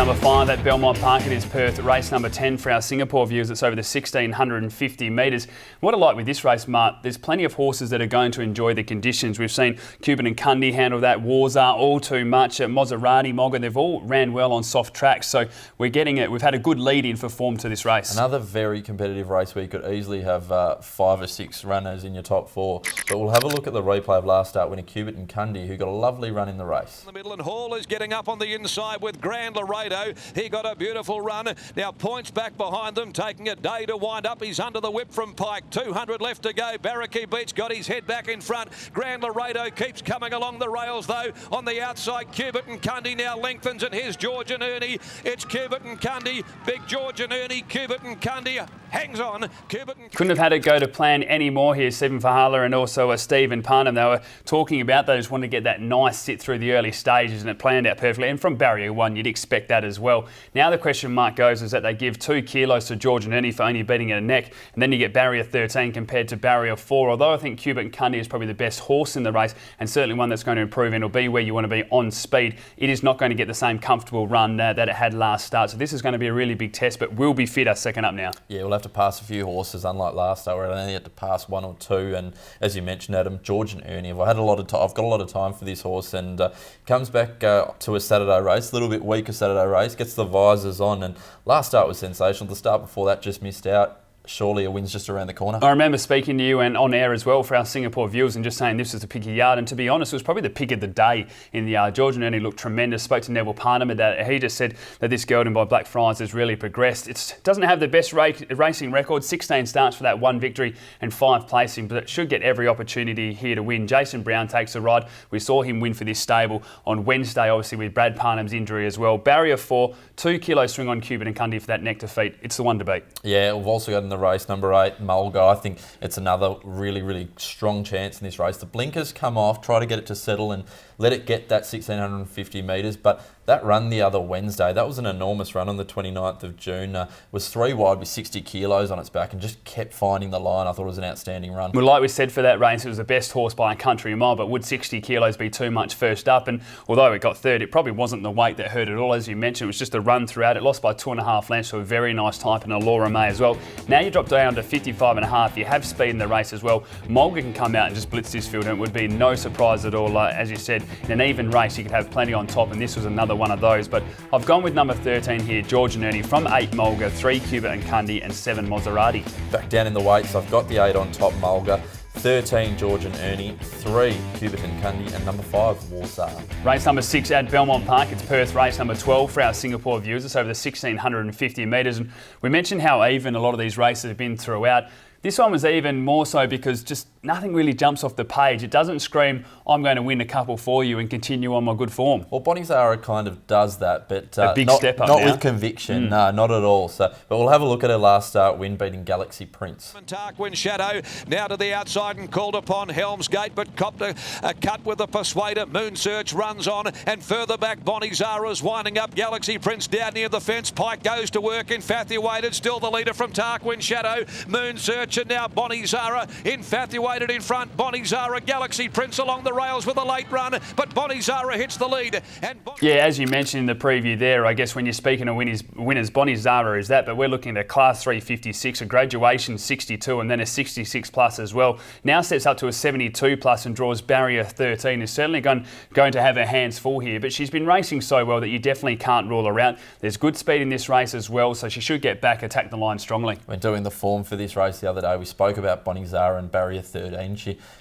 number 5 at Belmont Park. It is Perth. Race number 10 for our Singapore viewers. It's over the 1,650 metres. What I like with this race, Mark, there's plenty of horses that are going to enjoy the conditions. We've seen Cuban and Cundy handle that. Warsar all too much. Maserati, Mogga, they've all ran well on soft tracks. So we're getting it. We've had a good lead in for form to this race. Another very competitive race where you could easily have 5 or 6 runners in your top 4. But we'll have a look at the replay of last start winner Cuban and Cundy, who got a lovely run in the race. In the middle, and Hall is getting up on the inside with Grand Laredo. He got a beautiful run. Now points back behind them, taking a day to wind up. He's under the whip from Pike. 200 left to go. Barracky Beach got his head back in front. Grand Laredo keeps coming along the rails though. On the outside, Cuban and Cundy now lengthens, and here's George and Ernie. It's Cuban and Cundy. Big George and Ernie. Cuban and Cundy hangs on. Couldn't have had it go to plan any more here. Stephen Fahala and also Stephen Parnham. They were talking about they just wanted to get that nice sit through the early stages, and it planned out perfectly. And from barrier 1, you'd expect that as well. Now the question mark goes is that they give 2 kilos to George and Ernie for only beating a neck, and then you get barrier 13 compared to barrier 4. Although I think Cuban and Cundy is probably the best horse in the race, and certainly one that's going to improve and will be where you want to be on speed, it is not going to get the same comfortable run that it had last start. So this is going to be a really big test, but will be fitter second up now. Yeah, we'll have to pass a few horses, unlike last start where I only had to pass 1 or 2. And as you mentioned, Adam, George and Ernie, I've got a lot of time for this horse, and comes back to a Saturday race, a little bit weaker Saturday race, gets the visors on, and last start was sensational. The start before that just missed out. Surely a win's just around the corner. I remember speaking to you and on air as well for our Singapore viewers and just saying this is the pick of the yard, and to be honest, it was probably the pick of the day in the yard. George and Ernie looked tremendous. Spoke to Neville Parnham about it. He just said that this gelding by Blackfriars has really progressed. It doesn't have the best racing record, 16 starts for that 1 victory and 5 placing, but it should get every opportunity here to win. Jason Brown takes a ride. We saw him win for this stable on Wednesday, obviously with Brad Parnham's injury as well. Barrier 4, 2 kilo swing on Cuban and Cundy for that neck defeat. It's the one to beat. Yeah, we've also got in the race number 8, Mulga. I think it's another really strong chance in this race. The blinkers come off, try to get it to settle and let it get that 1,650 metres, but that run the other Wednesday, that was an enormous run on the 29th of June. Was 3 wide with 60 kilos on its back and just kept finding the line. I thought it was an outstanding run. Well, like we said for that race, it was the best horse by a country mile, but would 60 kilos be too much first up? And although it got third, it probably wasn't the weight that hurt at all. As you mentioned, it was just a run throughout. It lost by 2.5 lengths to a very nice type in a Laura May as well. Now you drop down to 55.5. You have speed in the race as well. Mulga can come out and just blitz this field, and it would be no surprise at all. As you said, in an even race, you could have plenty on top, and this was another one of those. But I've gone with number 13 here, George and Ernie, from 8 Mulga, 3 Cuba and Cundy, and 7 Maserati. Back down in the weights, I've got the 8 on top, Mulga, 13 George and Ernie, 3 Cuban and Cundy, and number 5 Warsar. Race number 6 at Belmont Park. It's Perth race number 12 for our Singapore viewers. It's over the 1,650 metres, and we mentioned how even a lot of these races have been throughout. This one was even more so because just nothing really jumps off the page. It doesn't scream, I'm going to win a couple for you and continue on my good form. Well, Bonnie Zara kind of does that, but a big step up not now. with conviction. No, not at all. So, but we'll have a look at her last start win, beating Galaxy Prince. Tarquin Shadow now to the outside and called upon Helmsgate, but copped a cut with the Persuader. Moon Search runs on, and further back Bonnie Zara's winding up. Galaxy Prince down near the fence. Pike goes to work. Infatuated, still the leader from Tarquin Shadow. Moon Search, and now Bonnie Zara. Infatuated in front. Bonnie Zara, Galaxy Prince along the rails with a late run, but Bonnie Zara hits the lead. And yeah, as you mentioned in the preview there, I guess when you're speaking of winners, Bonnie Zara is that, but we're looking at a Class 3 56, a graduation 62, and then a 66 plus as well. Now steps up to a 72 plus and draws barrier 13. Is certainly going to have her hands full here, but she's been racing so well that you definitely can't rule her out. There's good speed in this race as well, so she should get back, attack the line strongly. When doing the form for this race the other day, we spoke about Bonnie Zara and barrier 13.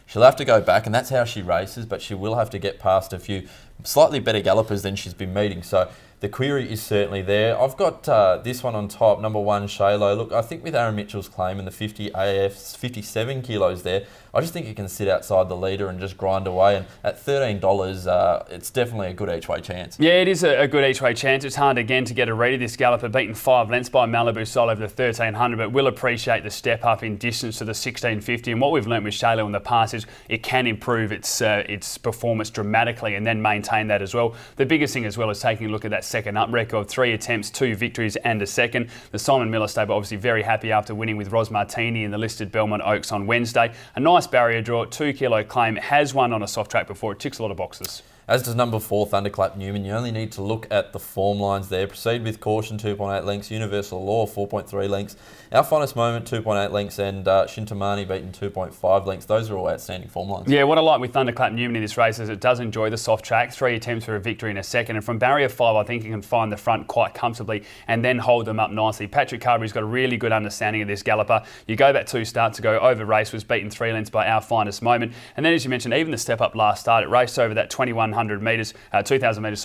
She'll have to go back, and that's how she races, but she will have to get past a few slightly better gallopers than she's been meeting. So the query is certainly there. I've got this one on top, number 1, Shalo. Look, I think with Aaron Mitchell's claim and the 50 AFs, 57 kilos there, I just think it can sit outside the leader and just grind away. And at $13, it's definitely a good each-way chance. Yeah, it is a good each-way chance. It's hard again to get a read of this galloper, beaten 5 lengths by Malibu Soul over the 1,300, but will appreciate the step up in distance to the 1,650. And what we've learnt with Shalo in the past is it can improve its performance dramatically and then maintain that as well. The biggest thing as well is taking a look at that second up record, 3 attempts, 2 victories and a second. The Simon Miller stable obviously very happy after winning with Ros Martini in the listed Belmont Oaks on Wednesday. A nice barrier draw, 2 kilo claim, has won on a soft track before. It ticks a lot of boxes. as does number 4, Thunderclap Newman. You only need to look at the form lines there. Proceed with Caution, 2.8 lengths. Universal Law, 4.3 lengths. Our Finest Moment, 2.8 lengths. And Shintamani beaten 2.5 lengths. Those are all outstanding form lines. Yeah, what I like with Thunderclap Newman in this race is it does enjoy the soft track. 3 attempts for a victory in a second. And from barrier 5, I think he can find the front quite comfortably and then hold them up nicely. Patrick Carberry's got a really good understanding of this galloper. You go back 2 starts ago, over race, was beaten 3 lengths by Our Finest Moment. And then, as you mentioned, even the step up last start, it raced over that 2,000 metres,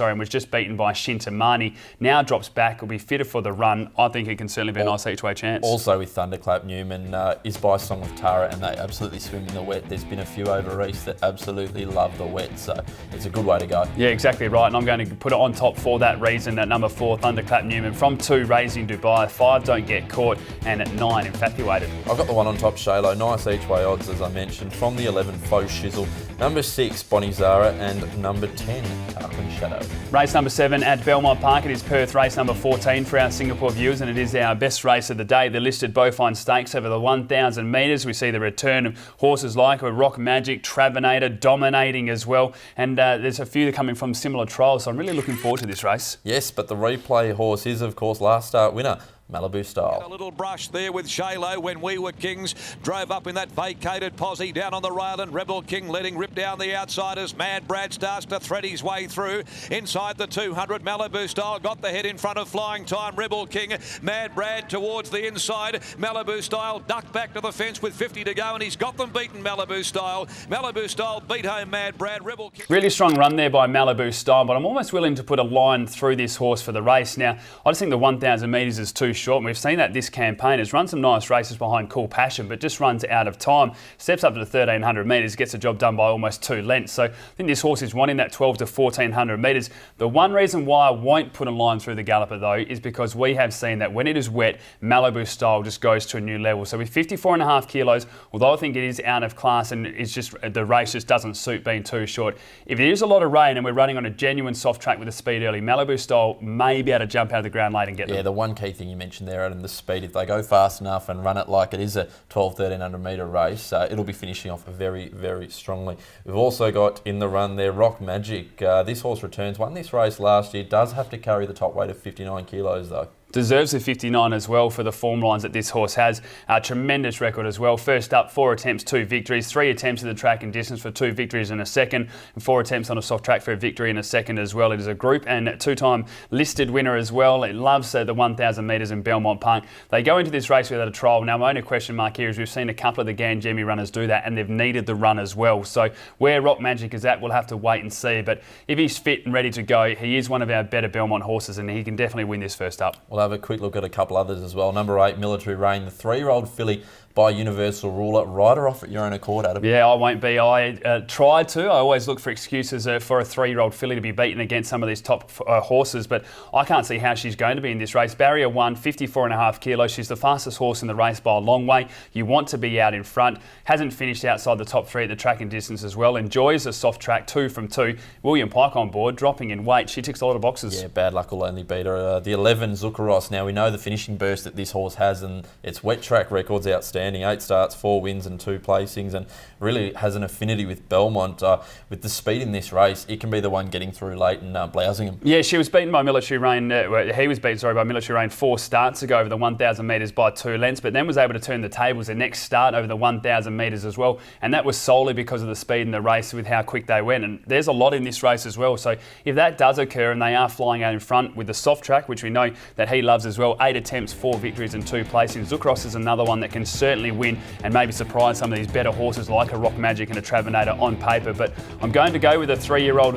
and was just beaten by Shintamani. Now drops back, will be fitter for the run. I think it can certainly be a nice each way chance. Also with Thunderclap Newman is by Song of Tara, and they absolutely swim in the wet. There's been a few over race that absolutely love the wet, so it's a good way to go. Yeah, exactly right. And I'm going to put it on top for that reason at number 4, Thunderclap Newman. From 2, Raising Dubai. 5, Don't Get Caught. And at 9, Infatuated. I've got the one on top, Shalo. Nice each way odds, as I mentioned. From the 11, Faux Shizzle. Number 6, Bonnie Zara. And number 10, Tarquin Shadow. Race number 7 at Belmont Park. It is Perth race number 14 for our Singapore viewers, and it is our best race of the day. The listed bovine stakes over the 1,000 metres. We see the return of horses like Rock Magic, Travanator dominating as well, and there's a few coming from similar trials, so I'm really looking forward to this race. Yes, but the replay horse is, of course, last start winner, Malibu Style. A little brush there with Shalo when We Were Kings drove up in that vacated posse down on the rail, and Rebel King letting rip down the outsiders. Mad Brad starts to thread his way through inside the 200. Malibu Style got the head in front of Flying Time. Rebel King, Mad Brad towards the inside. Malibu Style ducked back to the fence with 50 to go, and he's got them beaten. Malibu Style beat home Mad Brad. Rebel King. Really strong run there by Malibu Style, but I'm almost willing to put a line through this horse for the race. Now, I just think the 1,000 metres is too short, and we've seen that this campaign. Has run some nice races behind Cool Passion, but just runs out of time. Steps up to the 1,300 metres, gets the job done by almost 2 lengths. So I think this horse is wanting that 12 to 1,400 metres. The one reason why I won't put a line through the galloper though is because we have seen that when it is wet, Malibu Style just goes to a new level. So with 54.5 kilos, although I think it is out of class and it's just the race just doesn't suit being too short. If it is a lot of rain and we're running on a genuine soft track with the speed early, Malibu Style may be able to jump out of the ground late and get them. Yeah, the one key thing you mentioned there, Adam, the speed. If they go fast enough and run it like it is a 1,200-1,300 metre race, it'll be finishing off very, very strongly. We've also got in the run there Rock Magic. This horse returns, won this race last year, does have to carry the top weight of 59 kilos though. Deserves the 59 as well for the form lines that this horse has. A tremendous record as well. First up, 4 attempts, 2 victories. 3 attempts at the track and distance for 2 victories in a second. And 4 attempts on a soft track for a victory in a second as well. It is a group and 2-time listed winner as well. It loves the 1,000 metres in Belmont Park. They go into this race without a trial. Now, my only question mark here is we've seen a couple of the Ganjemi runners do that, and they've needed the run as well. So where Rock Magic is at, we'll have to wait and see. But if he's fit and ready to go, he is one of our better Belmont horses, and he can definitely win this first up. We'll have a quick look at a couple others as well. Number 8, Military Rain, the 3-year-old filly by Universal Ruler. Ride her off at your own accord, Adam. Yeah, I won't be. I tried to. I always look for excuses for a 3-year-old filly to be beaten against some of these top horses, but I can't see how she's going to be in this race. Barrier 1, 54.5 kilos. She's the fastest horse in the race by a long way. You want to be out in front. Hasn't finished outside the top 3 at the track and distance as well. Enjoys a soft track, 2 from 2. William Pike on board, dropping in weight. She ticks a lot of boxes. Yeah, bad luck will only beat her. The 11, Zuccaros. Now, we know the finishing burst that this horse has, and its wet track record's outstanding. 8 starts, 4 wins and 2 placings, and really has an affinity with Belmont. With the speed in this race, it can be the one getting through late and blousing him. Yeah, she was beaten by Military Rain. He was beaten, by Military Rain 4 starts ago over the 1,000 metres by 2 lengths, but then was able to turn the tables the next start over the 1,000 metres as well, and that was solely because of the speed in the race with how quick they went. And there's a lot in this race as well. So if that does occur and they are flying out in front with the soft track, which we know that he loves as well, 8 attempts, 4 victories and 2 placings. Zuccaros is another one that can certainly win and maybe surprise some of these better horses like a Rock Magic and a Travanator on paper. But I'm going to go with a 3-year-old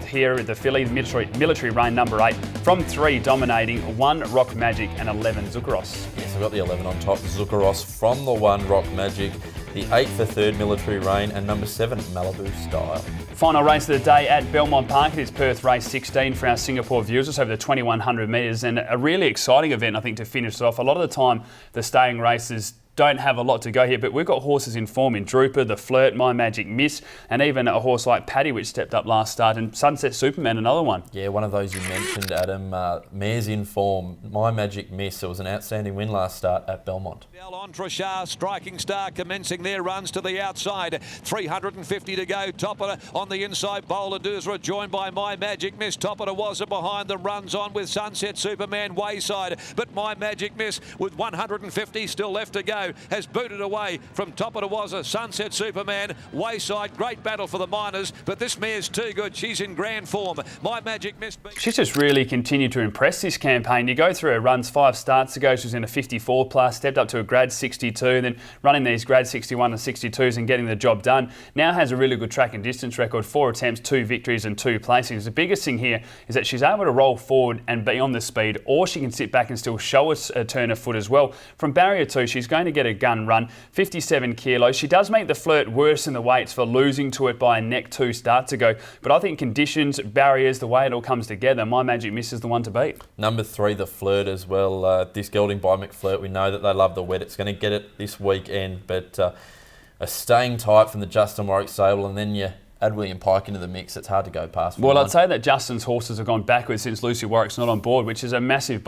here at the filly, Military Rain number 8. From 3 dominating, 1 Rock Magic and 11 Zuccaros. Yes, I've got the 11 on top, Zuccaros. From the 1, Rock Magic. The 8 for 3rd, Military Rain, and number 7, Malibu Style. Final race of the day at Belmont Park. It is Perth race 16 for our Singapore viewers. It's over the 2,100 metres, and a really exciting event, I think, to finish off. A lot of the time, the staying races don't have a lot to go here, but we've got horses in form in Drooper, The Flirt, My Magic Miss, and even a horse like Paddy, which stepped up last start, and Sunset Superman, another one. Yeah, one of those you mentioned, Adam. Mare's in form, My Magic Miss. It was an outstanding win last start at Belmont. Entrechar, Striking Star, commencing their runs to the outside. 350 to go. Top on On the inside, Bowler Doozra joined by My Magic Miss. Top of the Wazza behind them, runs on with Sunset Superman Wayside. But My Magic Miss, with 150 still left to go, has booted away from Top of the Wazza. Sunset Superman Wayside, great battle for the Miners, but this mare's too good. She's in grand form. My Magic Miss. She's just really continued to impress this campaign. You go through her runs 5 starts ago, she was in a 54 plus, stepped up to a grade 62, then running these grade 61 and 62s and getting the job done. Now has a really good track and distance record, 4 attempts, 2 victories and 2 placings. The biggest thing here is that she's able to roll forward and be on the speed, or she can sit back and still show us a turn of foot as well. From barrier 2, she's going to get a gun run, 57 kilos. She does make the flirt worse in the weights for losing to it by a neck 2 starts ago, but I think conditions, barriers, the way it all comes together, My Magic Miss is the one to beat. Number 3, the Flirt as well. This gelding by McFlirt, we know that they love the wet. It's going to get it this weekend, but a staying tight from the Justin Warwick stable, and then you add William Pike into the mix. It's hard to go past. Well, I'd say that Justin's horses have gone backwards since Lucy Warwick's not on board, which is a massive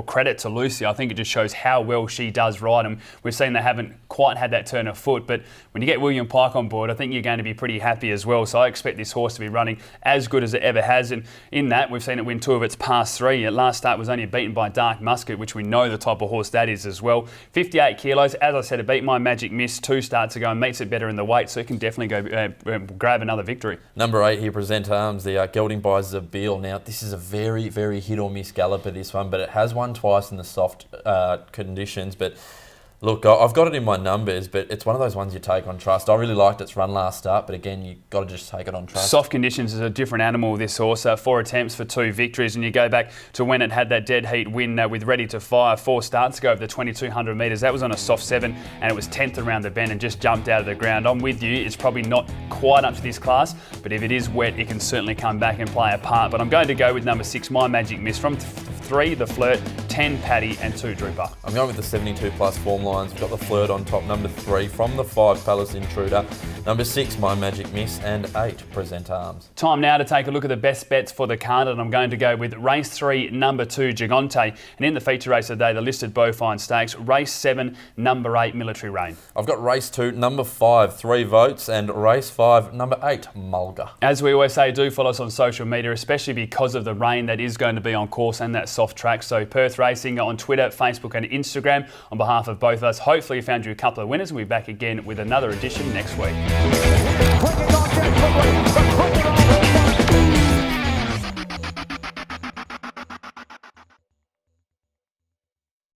credit to Lucy. I think it just shows how well she does ride, and we've seen they haven't quite had that turn of foot, but when you get William Pike on board, I think you're going to be pretty happy as well. So I expect this horse to be running as good as it ever has, and in that we've seen it win 2 of its past 3. At last start was only beaten by Dark Musket, which we know the type of horse that is as well. 58 kilos, as I said, it beat My Magic Miss 2 starts ago and meets it better in the weight, so it can definitely go grab another victory. Number 8 here, Present Arms, the gelding by Zabeel. Now, this is a very, very hit or miss galloper, this one, but it has won twice in the soft conditions. But look, I've got it in my numbers, but it's one of those ones you take on trust. I really liked its run last start, but again, you've got to just take it on trust. Soft conditions is a different animal, this horse. 4 attempts for 2 victories, and you go back to when it had that dead heat win with Ready to Fire 4 starts ago over the 2,200 metres. That was on a soft 7, and it was 10th around the bend and just jumped out of the ground. I'm with you, it's probably not quite up to this class, but if it is wet, it can certainly come back and play a part. But I'm going to go with number 6, My Magic Miss. From 3, the Flirt, 10, Paddy, and 2, Drooper. I'm going with the 72 plus form lines. We've got the Flirt on top, number 3. From the 5, Palace Intruder. Number 6, My Magic Miss. And 8, Present Arms. Time now to take a look at the best bets for the card, and I'm going to go with race 3, number 2, Gigante. And in the feature race of the day, the listed bovine stakes, race 7, number 8, Military Rain. I've got race 2, number 5, 3 votes, and race 5, number 8, Mulga. As we always say, do follow us on social media, especially because of the rain that is going to be on course and that soft track. So Perth Racing on Twitter, Facebook and Instagram. On behalf of both of us, hopefully you found you a couple of winners, and we'll be back again with another edition next week.